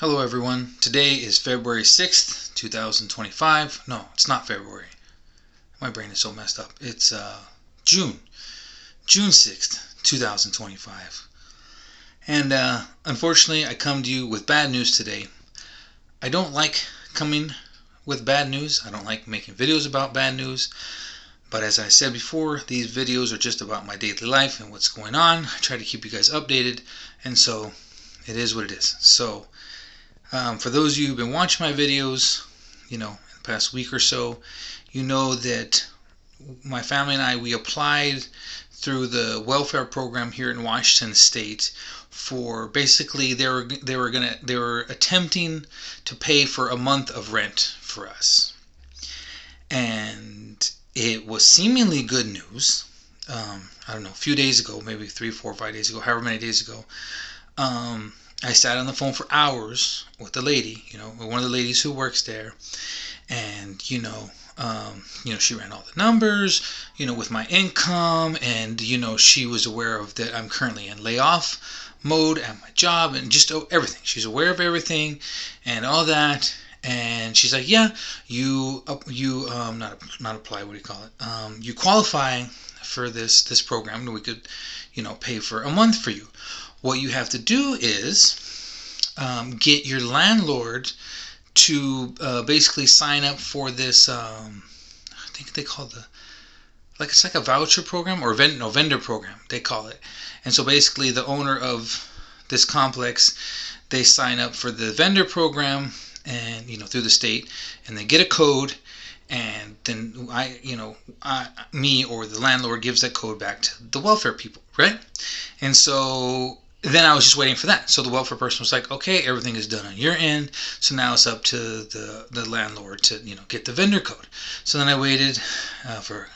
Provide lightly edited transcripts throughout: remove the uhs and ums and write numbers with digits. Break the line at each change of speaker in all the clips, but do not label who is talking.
Hello everyone. Today is February 6th, 2025. No, it's not February. My brain is so messed up. It's June 6th, 2025. And unfortunately, I come to you with bad news today. I don't like coming with bad news. I don't like making videos about bad news. But as I said before, these videos are just about my daily life and what's going on. I try to keep you guys updated, and so it is what it is. So for those of you who've been watching my videos, in the past week or so, you know that my family and I, we applied through the welfare program here in Washington State for basically they were attempting to pay for a month of rent for us, and it was seemingly good news. I don't know, a few days ago, maybe 3, 4, 5 days ago, however many days ago. I sat on the phone for hours with the lady, one of the ladies who works there, and she ran all the numbers, with my income, and she was aware of that I'm currently in layoff mode at my job, and just everything. She's aware of everything and all that, and she's like, yeah, you not apply. What do you call it? You qualify for this program, and we could, pay for a month for you. What you have to do is get your landlord to basically sign up for this. I think they call it's like a voucher program or vendor program. They call it. And so basically, the owner of this complex, they sign up for the vendor program, and through the state, and they get a code. And then me or the landlord gives that code back to the welfare people, right? And so then I was just waiting for that. So the welfare person was like, okay, everything is done on your end. So now it's up to the landlord to, get the vendor code. So then I waited for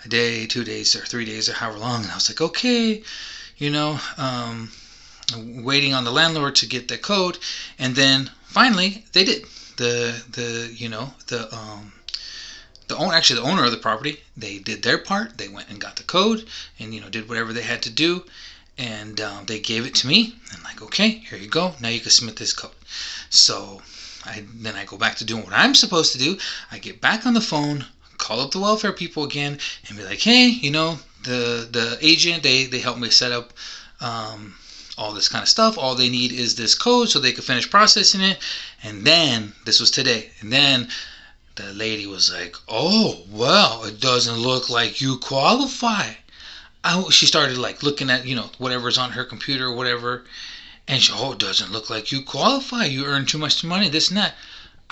a day, 2 days, or 3 days, or however long. And I was like, okay, waiting on the landlord to get the code. And then finally they did. The owner of the property, they did their part. They went and got the code and, did whatever they had to do. And they gave it to me, and like, okay, here you go. Now you can submit this code. So I go back to doing what I'm supposed to do. I get back on the phone, call up the welfare people again, and be like, hey, the agent, they helped me set up all this kind of stuff. All they need is this code so they can finish processing it. And then, this was today, and then the lady was like, oh, well, it doesn't look like you qualify. She started looking at whatever's on her computer or whatever, and it doesn't look like you qualify. You earn too much money, this and that.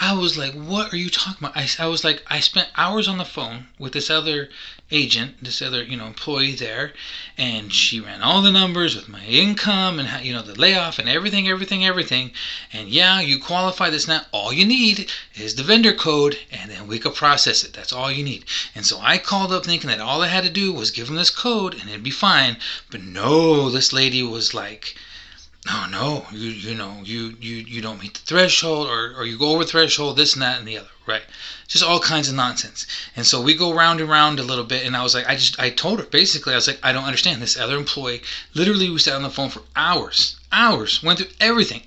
I was like, what are you talking about? I was like, I spent hours on the phone with this other agent, this other employee there, and she ran all the numbers with my income and the layoff and everything, and yeah, you qualify, this and that. All you need is the vendor code, and then we could process it. That's all you need. And so I called up thinking that all I had to do was give them this code and it'd be fine. But no, this lady was like, no, you don't meet the threshold, or you go over threshold, this and that and the other, right? Just all kinds of nonsense. And so we go round and round a little bit, and I was like, I told her basically, I was like, I don't understand. This other employee, literally, we sat on the phone for hours, went through everything,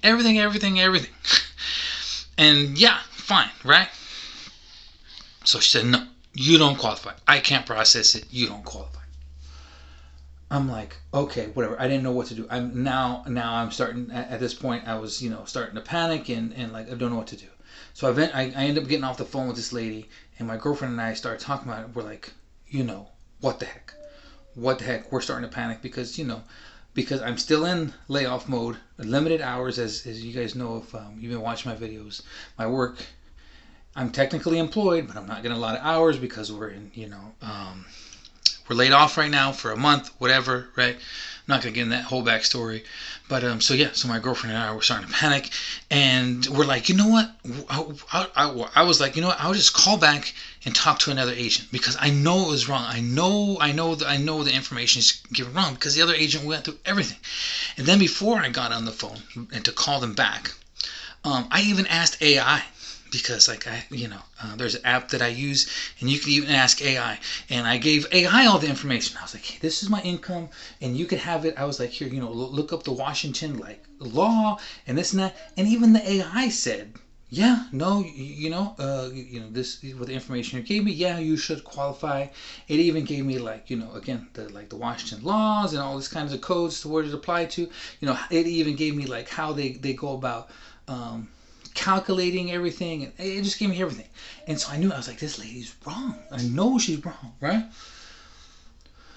and yeah, fine, right? So she said, no, you don't qualify. I can't process it. You don't qualify. I'm like, okay, whatever. I didn't know what to do. I'm starting, at this point, I was, starting to panic and like, I don't know what to do. So I ended up getting off the phone with this lady, and my girlfriend and I started talking about it. We're like, what the heck? We're starting to panic because I'm still in layoff mode, limited hours, as you guys know if you've been watching my videos. My work, I'm technically employed, but I'm not getting a lot of hours because we're in, we're laid off right now for a month, whatever, right? I'm not going to get in that whole backstory. But, so my girlfriend and I were starting to panic. And we're like, you know what? I was like, I'll just call back and talk to another agent because I know it was wrong. I know the information is given wrong because the other agent went through everything. And then before I got on the phone and to call them back, I even asked AI because like there's an app that I use, and you can even ask AI, and I gave AI all the information. I was like, hey, this is my income, and you could have it. I was like, here, look up the Washington like law and this and that, and even the AI said, yeah, no, this with the information you gave me, yeah, you should qualify. It even gave me like, again, the Washington laws and all this kinds of codes to where it apply to. It even gave me like how they go about calculating everything, and it just gave me everything. And so I knew, I was like, this lady's wrong. I know she's wrong, right?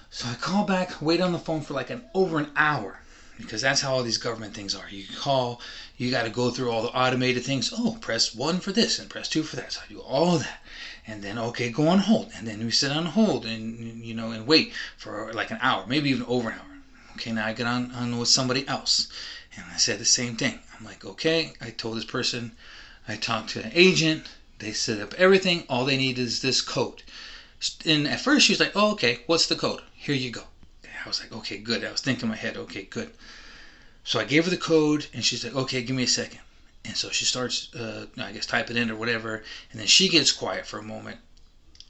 So I call back, wait on the phone for like over an hour, because that's how all these government things are. You call, you got to go through all the automated things. Oh, press 1 for this and press 2 for that. So I do all that, and then okay, go on hold, and then we sit on hold and wait for like an hour, maybe even over an hour. Okay, now I get on with somebody else, and I said the same thing. I'm like, okay, I told this person, I talked to an agent, they set up everything, all they need is this code. And at first she was like, oh, okay, what's the code? Here you go. I was like, okay, good. I was thinking in my head, okay, good. So I gave her the code, and she's like, okay, give me a second. And so she starts, I guess, type it in or whatever, and then she gets quiet for a moment,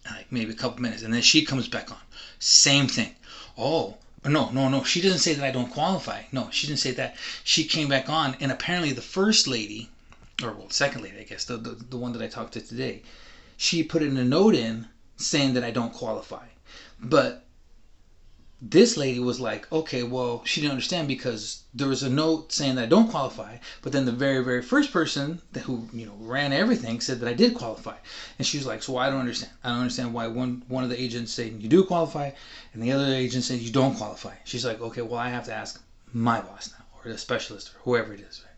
like maybe a couple minutes, and then she comes back on. Same thing. Oh, no. She doesn't say that I don't qualify. No, she didn't say that. She came back on, and apparently the first lady, or well, second lady, I guess, the one that I talked to today, she put in a note in saying that I don't qualify. But this lady was like, okay, well, she didn't understand because there was a note saying that I don't qualify, but then the very, very first person who ran everything said that I did qualify. And she was like, so I don't understand. I don't understand why one of the agents saying you do qualify and the other agent saying you don't qualify. She's like, okay, well, I have to ask my boss now, or the specialist, or whoever it is, right?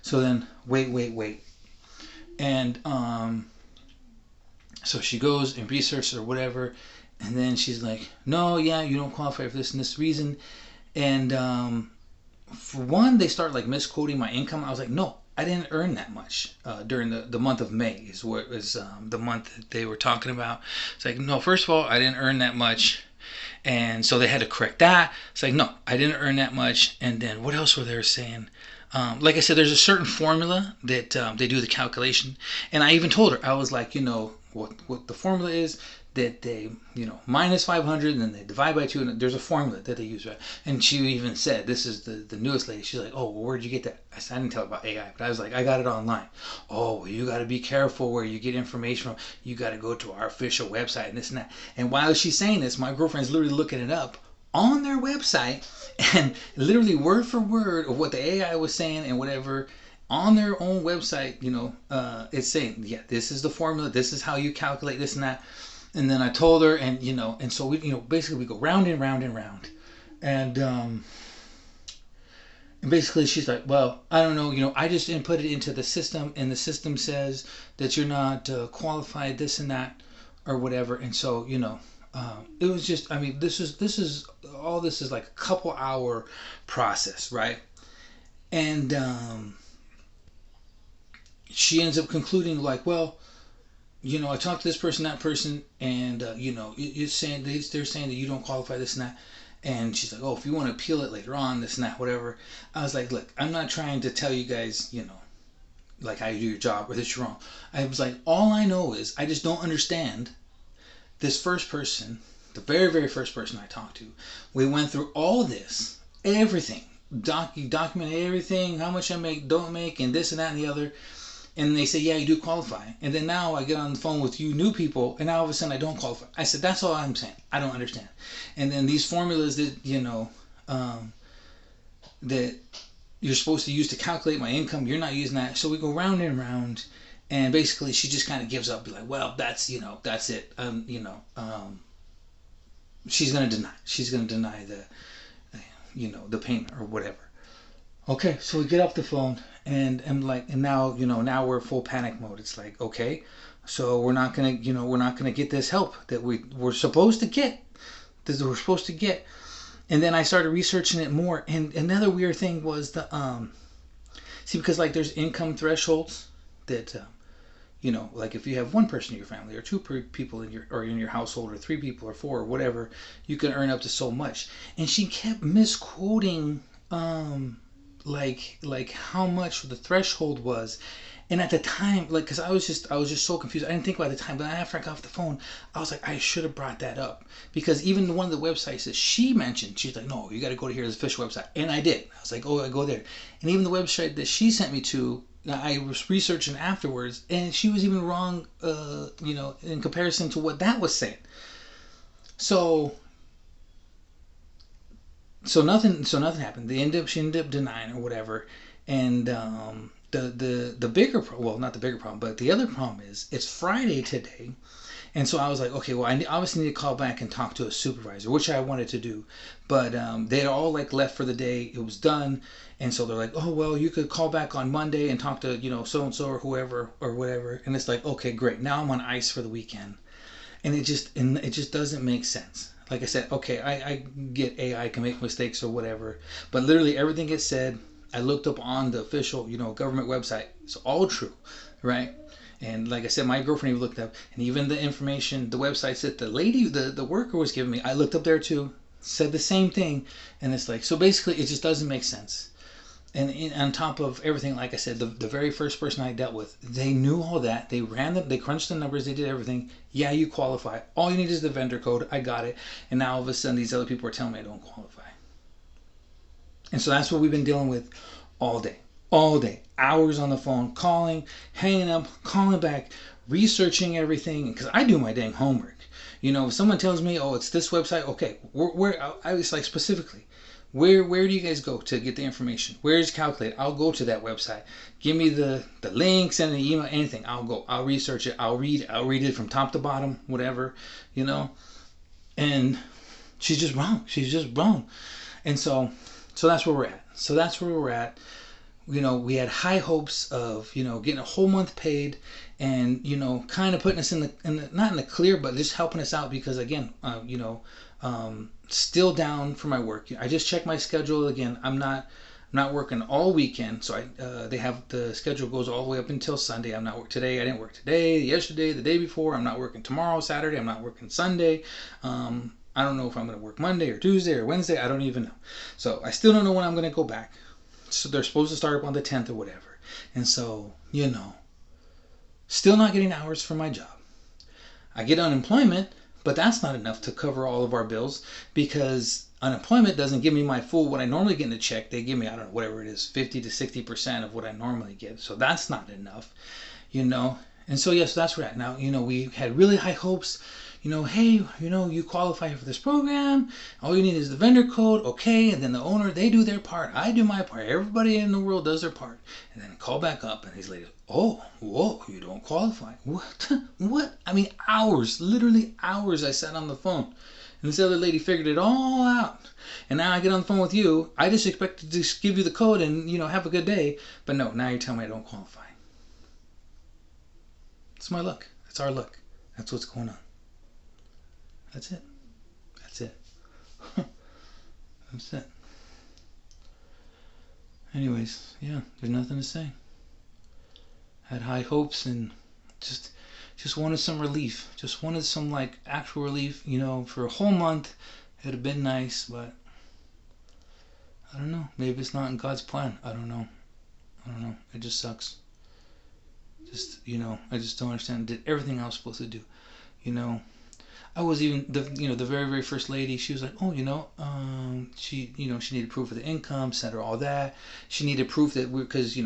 So then wait. And so she goes and researches or whatever. And then she's like, no, yeah, you don't qualify for this and this reason. And for one, they start like misquoting my income. I was like, no, I didn't earn that much during the month of May is what was the month that they were talking about. It's like, no, first of all, I didn't earn that much. And so they had to correct that. It's like, no, I didn't earn that much. And then what else were they saying? Like I said, there's a certain formula that they do the calculation. And I even told her, I was like, what the formula is, that they, minus 500 and then they divide by 2, and there's a formula that they use, right? And she even said, this is the newest lady, she's like, oh, well, where'd you get that? I said, I didn't tell her about AI, but I was like, I got it online. Oh, well, you got to be careful where you get information from. You got to go to our official website and this and that. And while she's saying this, my girlfriend's literally looking it up on their website, and literally word for word of what the AI was saying and whatever on their own website, it's saying, yeah, this is the formula, this is how you calculate this and that. And then I told her, and and so we, basically we go round and round and round, and basically she's like, well, I don't know, I just input it into the system, and the system says that you're not qualified, this and that, or whatever. And so it was just, I mean, this is all this is like a couple hour process, right? And she ends up concluding like, well, I talked to this person, that person, and it's saying they're saying that you don't qualify, this and that. And she's like, oh, if you want to appeal it later on, this and that, whatever. I was like, look, I'm not trying to tell you guys, like how you do your job or that you're wrong. I was like, all I know is I just don't understand this first person, the very, very first person I talked to. We went through all this, everything, documented everything, how much I make, don't make, and this and that and the other. And they say, yeah, you do qualify. And then now I get on the phone with you new people, and now all of a sudden I don't qualify. I said, that's all I'm saying. I don't understand. And then these formulas that, that you're supposed to use to calculate my income, you're not using that. So we go round and round, and basically she just kind of gives up, be like, well, that's it. She's going to deny. She's going to deny the payment or whatever. Okay, so we get off the phone, and I'm like, and now, now we're full panic mode. It's like, okay, so we're not gonna get this help that we're supposed to get. And then I started researching it more. And another weird thing was because like there's income thresholds that, like if you have one person in your family or two people in your household or three people or four or whatever, you can earn up to so much. And she kept misquoting, like how much the threshold was, And at the time, like, cause I was just so confused. I didn't think about it at the time, but after I got off the phone, I was like, I should have brought that up, because even one of the websites that she mentioned, she's like, no, you got to go to here's official website, and I did. I was like, oh, I go there, and even the website that she sent me to, I was researching afterwards, and she was even wrong, in comparison to what that was saying. So nothing happened. She ended up denying or whatever, and the bigger well, not the bigger problem, but the other problem is it's Friday today, and so I was like, okay, well, I obviously need to call back and talk to a supervisor, which I wanted to do, but they had all like left for the day. It was done, and so they're like, oh well, you could call back on Monday and talk to so and so or whoever or whatever, and it's like, okay, great, now I'm on ice for the weekend, and it just doesn't make sense. Like I said, okay, I get AI can make mistakes or whatever, but literally everything it said, I looked up on the official, government website. It's all true, right? And like I said, my girlfriend even looked up, and even the information, the websites that the lady, the worker was giving me, I looked up there too, said the same thing, and it's like, so basically, it just doesn't make sense. And on top of everything, like I said, the very first person I dealt with, they knew all that. They ran them, they crunched the numbers, they did everything. Yeah, you qualify. All you need is the vendor code. I got it. And now all of a sudden, these other people are telling me I don't qualify. And so that's what we've been dealing with all day, hours on the phone, calling, hanging up, calling back, researching everything. Because I do my dang homework. If someone tells me, oh, it's this website, okay, where I was like specifically, where do you guys go to get the information? Where's Calculate? I'll go to that website. Give me the link, send an email, anything. I'll go. I'll research it. I'll read it from top to bottom, whatever, And she's just wrong. She's just wrong. And so that's where we're at. So that's where we're at. We had high hopes of, getting a whole month paid, and, kind of putting us in the not in the clear, but just helping us out, because again, still down for my work. I just checked my schedule again. I'm not working all weekend, so they have the schedule goes all the way up until Sunday. I'm not working today. I didn't work today, yesterday, the day before. I'm not working tomorrow, Saturday. I'm not working Sunday. I don't know if I'm going to work Monday or Tuesday or Wednesday. I don't even know. So I still don't know when I'm going to go back. So they're supposed to start up on the 10th or whatever. And so, still not getting hours for my job. I get unemployment, but that's not enough to cover all of our bills, because unemployment doesn't give me my full what I normally get in a check. They give me, I don't know, whatever it is, 50 to 60% of what I normally get. So that's not enough, And so, yes, that's where we're at. Now, we had really high hopes. Hey, you qualify for this program. All you need is the vendor code, okay? And then the owner, they do their part. I do my part. Everybody in the world does their part. And then call back up, and these ladies, oh, whoa, you don't qualify. What? What? I mean, hours, literally hours I sat on the phone. And this other lady figured it all out. And now I get on the phone with you. I just expected to just give you the code and, have a good day. But no, now you're telling me I don't qualify. It's my luck. It's our luck. That's what's going on. That's it. That's it. Anyways, yeah, there's nothing to say. Had high hopes and just wanted some relief. Just wanted some like actual relief, for a whole month. It'd have been nice, but I don't know. Maybe it's not in God's plan. I don't know. It just sucks. I just don't understand. Did everything I was supposed to do. I was even the very very first lady. She was like, oh, she she needed proof of the income. Sent her all that. She needed proof that because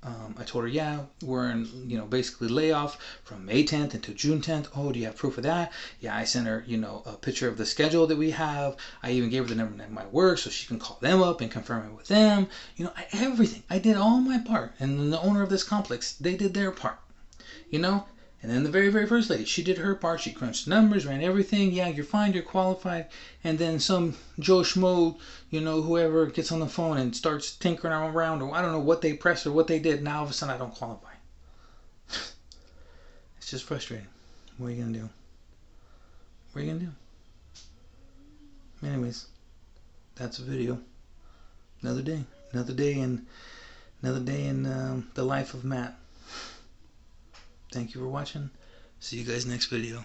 I told her, yeah, we're in basically layoff from May 10th until June 10th. Oh, do you have proof of that? Yeah, I sent her a picture of the schedule that we have. I even gave her the number of my work so she can call them up and confirm it with them. Everything. I did all my part, and then the owner of this complex, they did their part. And then the very, very first lady, she did her part. She crunched the numbers, ran everything. Yeah, you're fine, you're qualified. And then some Joe Schmo, whoever gets on the phone and starts tinkering around, or I don't know what they pressed or what they did. Now all of a sudden I don't qualify. It's just frustrating. What are you going to do? What are you going to do? Anyways, that's a video. Another day. Another day in the life of Matt. Thank you for watching. See you guys next video.